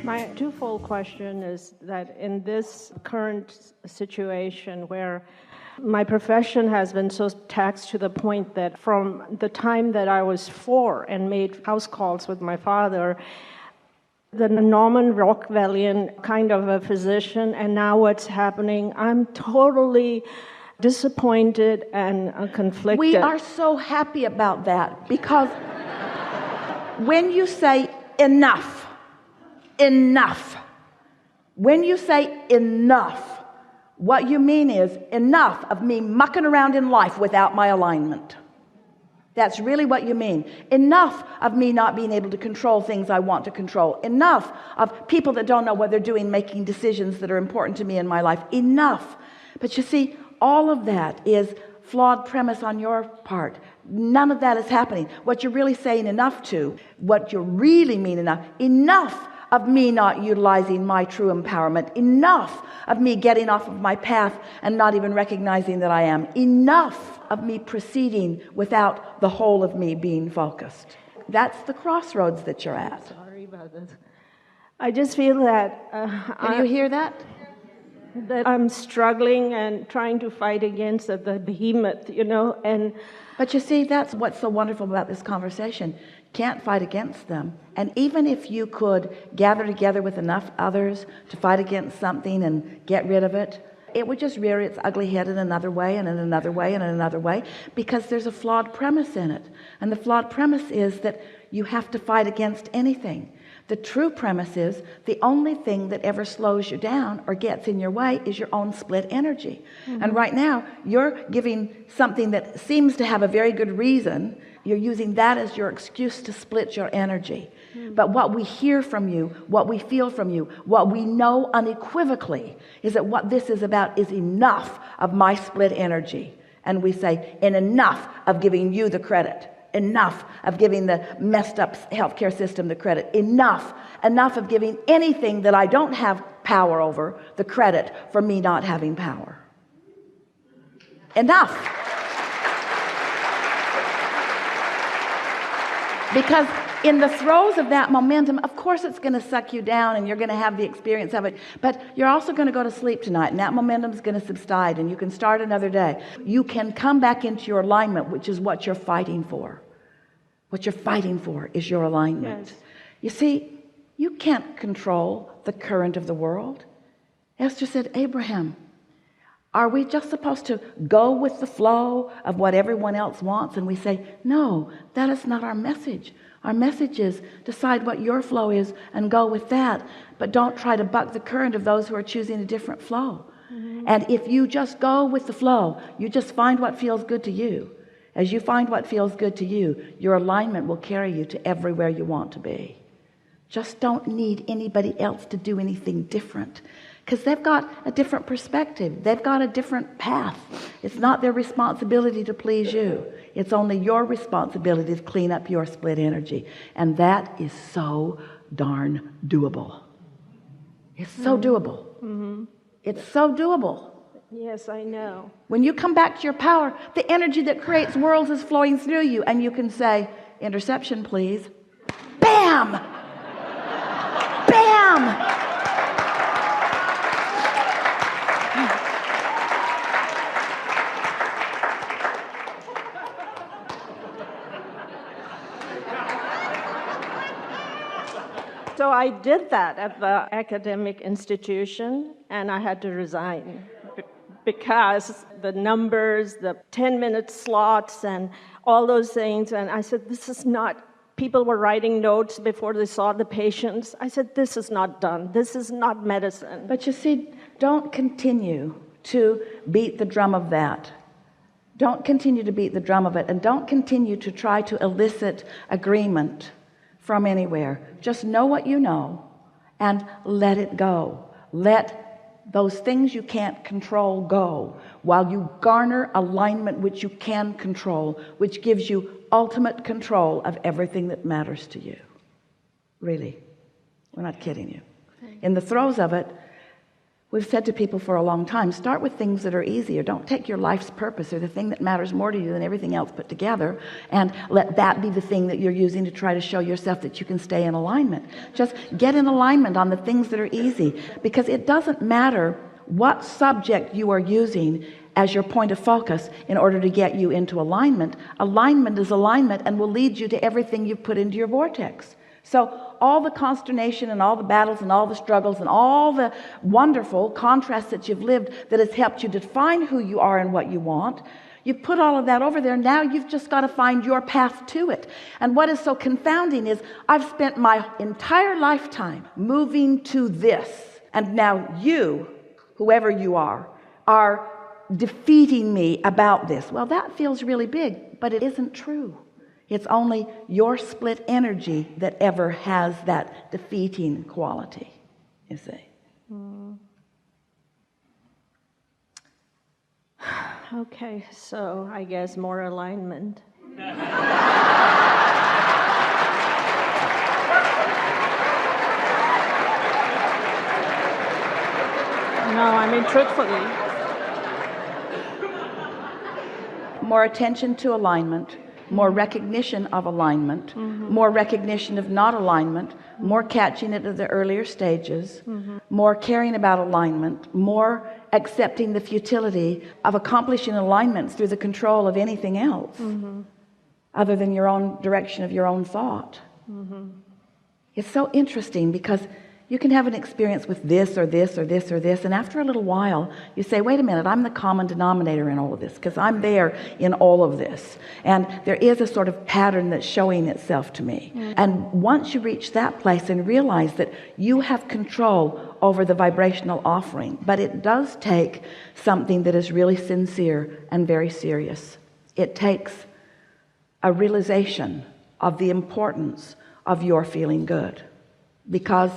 My twofold question is that in this current situation where my profession has been so taxed to the point that from the time that I was 4 and made house calls with my father, the Norman Rockwellian kind of a physician, and now what's happening, I'm totally disappointed and conflicted. We are so happy about that, because when you say enough, when you say enough, what you mean is enough of me mucking around in life without my alignment. That's really what you mean. Enough of me not being able to control things I want to control. Enough of people that don't know what they're doing, making decisions that are important to me in my life. Enough. But you see, all of that is flawed premise on your part. None of that is happening. What you're really saying enough to, what you really mean enough of me not utilizing my true empowerment, enough of me getting off of my path and not even recognizing that I am, enough of me proceeding without the whole of me being focused. That's the crossroads that you're at. Sorry about this. I just feel that Can you hear that? That I'm struggling and trying to fight against the behemoth, But you see, that's what's so wonderful about this conversation. Can't fight against them. And even if you could gather together with enough others to fight against something and get rid of it, it would just rear its ugly head in another way and in another way and in another way, because there's a flawed premise in it. And the flawed premise is that you have to fight against anything. The true premise is the only thing that ever slows you down or gets in your way is your own split energy. Mm-hmm. And right now you're giving something that seems to have a very good reason. You're using that as your excuse to split your energy. Mm-hmm. But what we hear from you, what we feel from you, what we know unequivocally is that what this is about is enough of my split energy. And we say, and enough of giving you the credit. Enough of giving the messed up healthcare system the credit. Enough of giving anything that I don't have power over the credit for me not having power. Enough. Because in the throes of that momentum, of course it's going to suck you down and you're going to have the experience of it, but you're also going to go to sleep tonight, and that momentum is going to subside and you can start another day. You can come back into your alignment, which is what you're fighting for. What you're fighting for is your alignment. Yes. You see, you can't control the current of the world. Esther said, Abraham, are we just supposed to go with the flow of what everyone else wants? And we say, no, that is not our message. Our message is decide what your flow is and go with that, but don't try to buck the current of those who are choosing a different flow. Mm-hmm. And if you just go with the flow, you just find what feels good to you. As you find what feels good to you, your alignment will carry you to everywhere you want to be. Just don't need anybody else to do anything different, because they've got a different perspective. They've got a different path. It's not their responsibility to please you. It's only your responsibility to clean up your split energy. And that is so darn doable. It's so doable. Mm-hmm. It's so doable. Yes, I know. When you come back to your power, the energy that creates worlds is flowing through you, and you can say, interception, please. Bam! Bam! So I did that at the academic institution, and I had to resign because the numbers, the 10-minute slots, and all those things. And I said, this is not, people were writing notes before they saw the patients. I said, this is not done. This is not medicine. But you see, don't continue to beat the drum of that. Don't continue to beat the drum of it, and don't continue to try to elicit agreement from anywhere. Just know what you know and let it go. Let those things you can't control go, while you garner alignment which you can control, which gives you ultimate control of everything that matters to you. Really, we're not kidding you. In the throes of it, We've said to people for a long time, start with things that are easier. Don't take your life's purpose or the thing that matters more to you than everything else put together and let that be the thing that you're using to try to show yourself that you can stay in alignment. Just get in alignment on the things that are easy, because it doesn't matter what subject you are using as your point of focus in order to get you into alignment. Alignment is alignment and will lead you to everything you've put into your vortex. So all the consternation and all the battles and all the struggles and all the wonderful contrasts that you've lived that has helped you define who you are and what you want, you've put all of that over there. Now you've just got to find your path to it. And what is so confounding is I've spent my entire lifetime moving to this, and now you, whoever you are defeating me about this. Well, that feels really big, but it isn't true. It's only your split energy that ever has that defeating quality, you see. Okay, so I guess more alignment. No, I mean, truthfully. More attention to alignment, more recognition of alignment, more recognition of not alignment, more catching it at the earlier stages, more caring about alignment, more accepting the futility of accomplishing alignments through the control of anything else other than your own direction of your own thought. It's so interesting because you can have an experience with this or this or this or this, and after a little while you say, wait a minute, I'm the common denominator in all of this, because I'm there in all of this, and there is a sort of pattern that's showing itself to me. And once you reach that place and realize that you have control over the vibrational offering, but it does take something that is really sincere and very serious. It takes a realization of the importance of your feeling good, because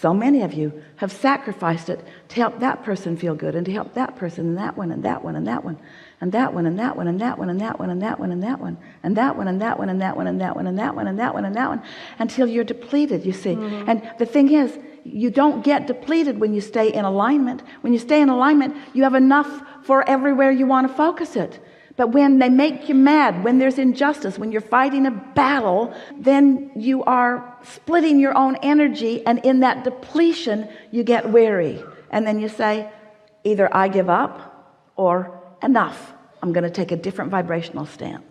so many of you have sacrificed it to help that person feel good, and to help that person, and that one, and that one, and that one, and that one, and that one, and that one, and that one, and that one, and that one, and that one, and that one, and that one, and that one, and that one, and that one, and that one, until you're depleted, you see. And the thing is, you don't get depleted when you stay in alignment. When you stay in alignment, you have enough for everywhere you want to focus it. But when they make you mad, when there's injustice, when you're fighting a battle, then you are splitting your own energy, and in that depletion you get weary, and then you say, either I give up or enough, I'm going to take a different vibrational stance.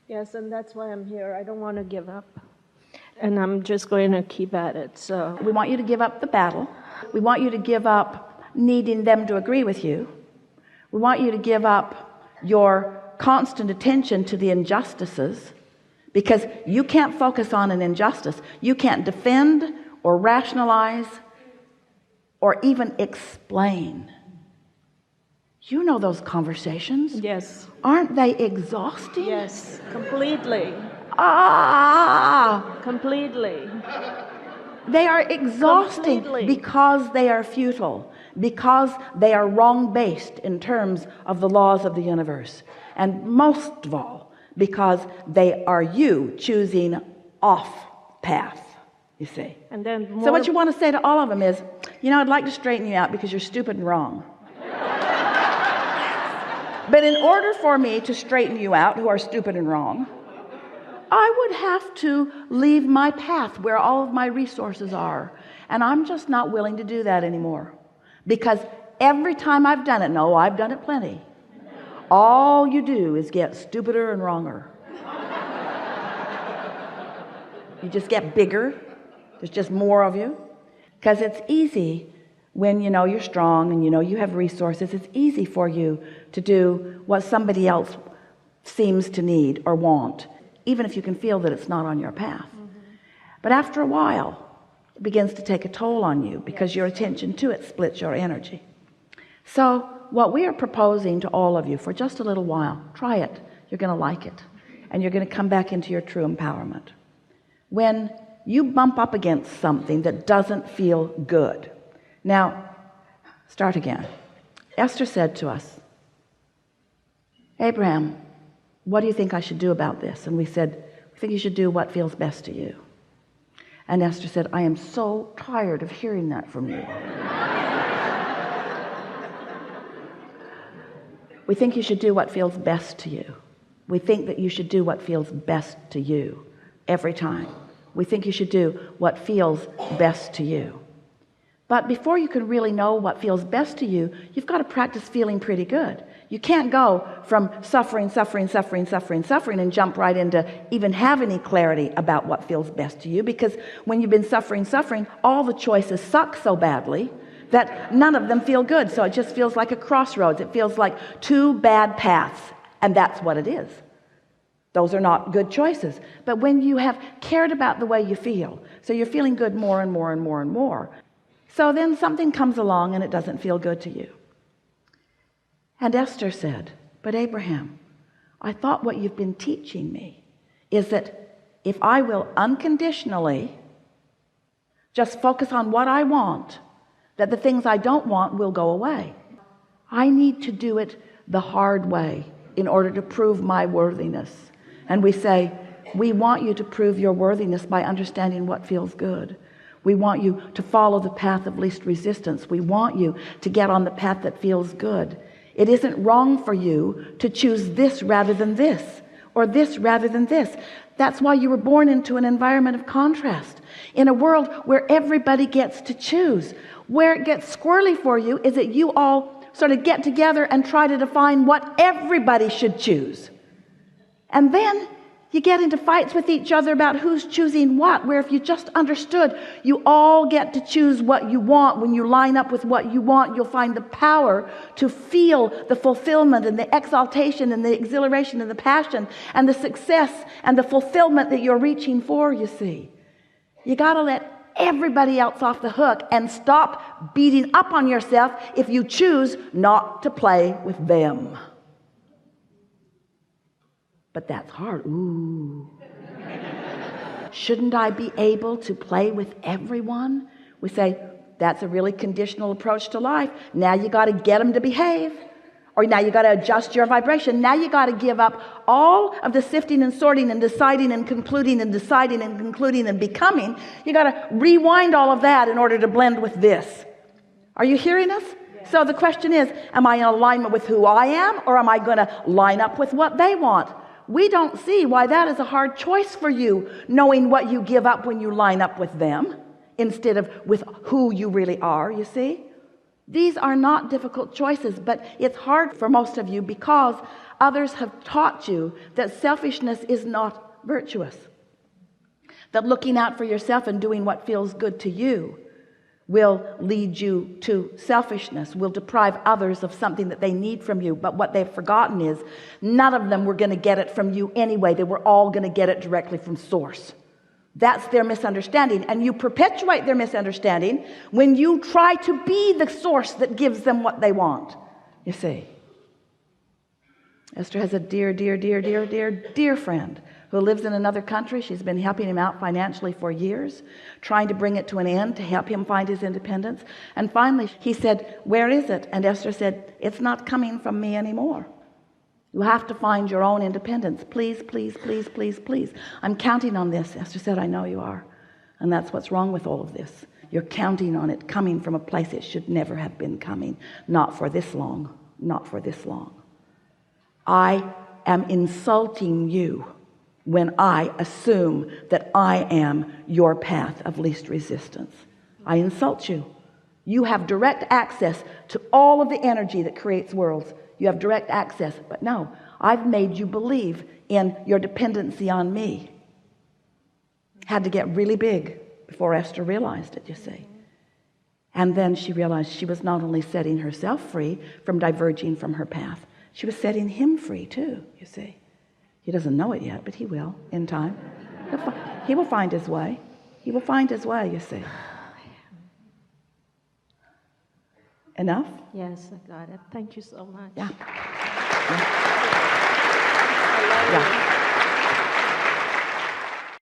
Yes, and that's why I'm here. I don't want to give up, and I'm just going to keep at it. So we want you to give up the battle. We want you to give up needing them to agree with you. We want you to give up your constant attention to the injustices, because you can't focus on an injustice. You can't defend or rationalize or even explain. You know those conversations. yes, Aren't they exhausting? yes, completely, completely. They are exhausting Completely. because they are futile, because they are wrong-based in terms of the laws of the universe, and most of all, because they are you choosing off path, you see. And then more, So what you want to say to all of them is, I'd like to straighten you out because you're stupid and wrong. But in order for me to straighten you out, who are stupid and wrong, I would have to leave my path where all of my resources are. And I'm just not willing to do that anymore. Because every time I've done it, no, I've done it plenty, all you do is get stupider and wronger. You just get bigger. There's just more of you. Because it's easy when you know you're strong and you know you have resources. It's easy for you to do what somebody else seems to need or want, even if you can feel that it's not on your path. But after a while, it begins to take a toll on you, because your attention to it splits your energy. So what we are proposing to all of you for just a little while, try it. You're going to like it, and you're going to come back into your true empowerment. When you bump up against something that doesn't feel good. Now, start again. Esther said to us, Abraham, what do you think I should do about this? And we said, I think you should do what feels best to you. And Esther said, I am so tired of hearing that from you. We think you should do what feels best to you. We think that you should do what feels best to you every time. We think you should do what feels best to you. But before you can really know what feels best to you, you've got to practice feeling pretty good. You can't go from suffering and jump right into even have any clarity about what feels best to you, because when you've been suffering, all the choices suck so badly that none of them feel good. So it just feels like a crossroads. It feels like two bad paths, and that's what it is. Those are not good choices. But when you have cared about the way you feel, so you're feeling good more and more, so then something comes along and it doesn't feel good to you. And Esther said, but Abraham, I thought what you've been teaching me is that if I will unconditionally just focus on what I want, that the things I don't want will go away. I need to do it the hard way in order to prove my worthiness. And we say, we want you to prove your worthiness by understanding what feels good. We want you to follow the path of least resistance. We want you to get on the path that feels good. It isn't wrong for you to choose this rather than this, or this rather than this. That's why you were born into an environment of contrast, in a world where everybody gets to choose. Where it gets squirrely for you is that you all sort of get together and try to define what everybody should choose. And then you get into fights with each other about who's choosing what, where if you just understood you all get to choose what you want, when you line up with what you want, you'll find the power to feel the fulfillment and the exaltation and the exhilaration and the passion and the success and the fulfillment that you're reaching for, you see. You got to let everybody else off the hook and stop beating up on yourself if you choose not to play with them. But that's hard. Ooh. Shouldn't I be able to play with everyone? We say, that's a really conditional approach to life. Now you got to get them to behave. Or now you got to adjust your vibration. Now you got to give up all of the sifting and sorting and deciding and concluding and deciding and concluding and becoming. You got to rewind all of that in order to blend with this. Are you hearing us? Yeah. So the question is, am I in alignment with who I am, or am I going to line up with what they want? We don't see why that is a hard choice for you, knowing what you give up when you line up with them instead of with who you really are, you see? These are not difficult choices, but it's hard for most of you because others have taught you that selfishness is not virtuous. That looking out for yourself and doing what feels good to you will lead you to selfishness, will deprive others of something that they need from you. But what they've forgotten is none of them were going to get it from you anyway. They were all going to get it directly from source. That's their misunderstanding. And you perpetuate their misunderstanding when you try to be the source that gives them what they want. You see, Esther has a dear friend who lives in another country. She's been helping him out financially for years, trying to bring it to an end to help him find his independence. And finally he said, where is it? And Esther said, it's not coming from me anymore. You have to find your own independence. Please, please, please, please, please. I'm counting on this. Esther said, I know you are. And that's what's wrong with all of this. You're counting on it coming from a place it should never have been coming. Not for this long. Not for this long. I am insulting you when I assume that I am your path of least resistance. I insult you. You have direct access to all of the energy that creates worlds. You have direct access. But no, I've made you believe in your dependency on me. Had to get really big before Esther realized it, you see. And then she realized she was not only setting herself free from diverging from her path, she was setting him free too, you see. He doesn't know it yet, but he will in time. He will find his way. He will find his way, you see. Enough? Yes, I got it. Thank you so much. Yeah. Yeah.